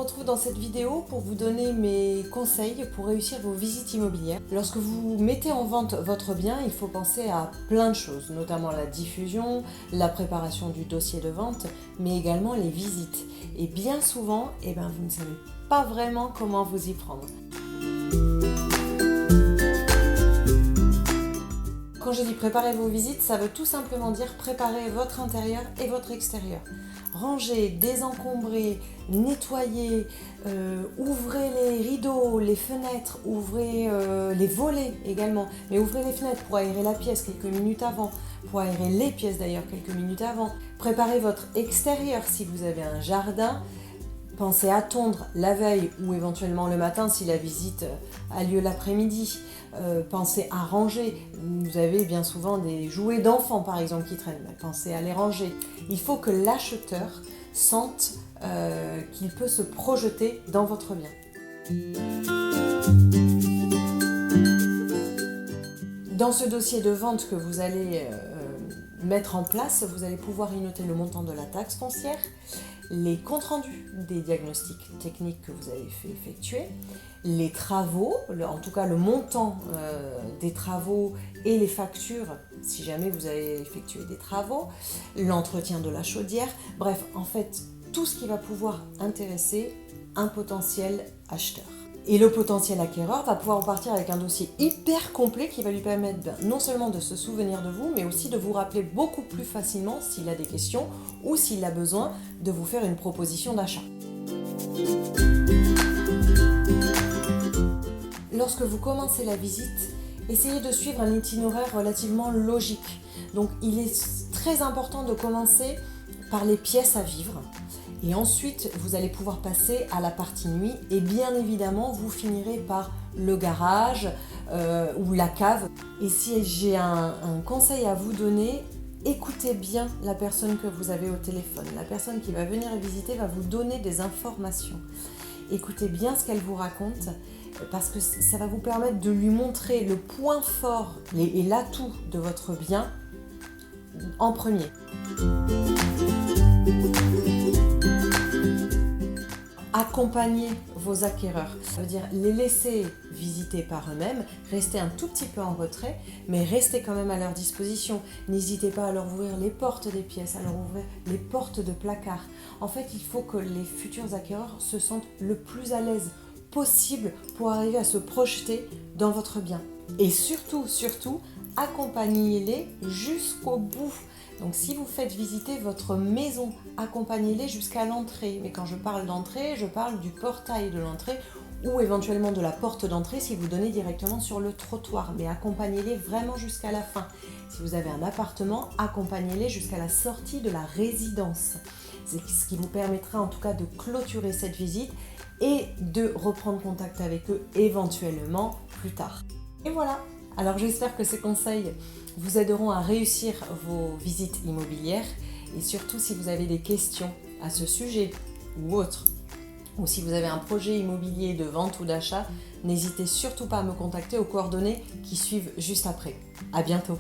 retrouve dans cette vidéo pour vous donner mes conseils pour réussir vos visites immobilières. Lorsque vous mettez en vente votre bien, il faut penser à plein de choses, notamment la diffusion, la préparation du dossier de vente, mais également les visites. Et bien souvent, vous ne savez pas vraiment comment vous y prendre. Quand je dis préparer vos visites, ça veut tout simplement dire préparer votre intérieur et votre extérieur. Ranger, désencombrer, nettoyer, ouvrez les rideaux, les fenêtres, ouvrez les volets également. Mais ouvrez les fenêtres pour aérer la pièce quelques minutes avant, pour aérer les pièces d'ailleurs quelques minutes avant. Préparez votre extérieur si vous avez un jardin. Pensez à tondre la veille ou éventuellement le matin si la visite a lieu l'après-midi. Pensez à ranger. Vous avez bien souvent des jouets d'enfants par exemple qui traînent. Pensez à les ranger. Il faut que l'acheteur sente qu'il peut se projeter dans votre bien. Dans ce dossier de vente que vous allez mettre en place, vous allez pouvoir y noter le montant de la taxe foncière, les comptes rendus des diagnostics techniques que vous avez fait effectuer, les travaux, en tout cas le montant des travaux et les factures si jamais vous avez effectué des travaux, l'entretien de la chaudière, bref, en fait, tout ce qui va pouvoir intéresser un potentiel acheteur. Et le potentiel acquéreur va pouvoir repartir avec un dossier hyper complet qui va lui permettre non seulement de se souvenir de vous, mais aussi de vous rappeler beaucoup plus facilement s'il a des questions ou s'il a besoin de vous faire une proposition d'achat. Lorsque vous commencez la visite, essayez de suivre un itinéraire relativement logique. Donc il est très important de commencer par les pièces à vivre. Et ensuite, vous allez pouvoir passer à la partie nuit et bien évidemment, vous finirez par le garage ou la cave. Et si j'ai un conseil à vous donner, écoutez bien la personne que vous avez au téléphone. La personne qui va venir visiter va vous donner des informations. Écoutez bien ce qu'elle vous raconte parce que ça va vous permettre de lui montrer le point fort et l'atout de votre bien en premier. Accompagnez vos acquéreurs, ça veut dire les laisser visiter par eux-mêmes, rester un tout petit peu en retrait, mais restez quand même à leur disposition. N'hésitez pas à leur ouvrir les portes des pièces, à leur ouvrir les portes de placard. En fait, il faut que les futurs acquéreurs se sentent le plus à l'aise possible pour arriver à se projeter dans votre bien. Et surtout, accompagnez-les jusqu'au bout. Donc si vous faites visiter votre maison, accompagnez-les jusqu'à l'entrée. Mais quand je parle d'entrée, je parle du portail de l'entrée ou éventuellement de la porte d'entrée si vous donnez directement sur le trottoir. Mais accompagnez-les vraiment jusqu'à la fin. Si vous avez un appartement, accompagnez-les jusqu'à la sortie de la résidence. C'est ce qui vous permettra en tout cas de clôturer cette visite et de reprendre contact avec eux éventuellement plus tard. Et voilà. Alors j'espère que ces conseils vous aideront à réussir vos visites immobilières et surtout si vous avez des questions à ce sujet ou autre, ou si vous avez un projet immobilier de vente ou d'achat, n'hésitez surtout pas à me contacter aux coordonnées qui suivent juste après. À bientôt.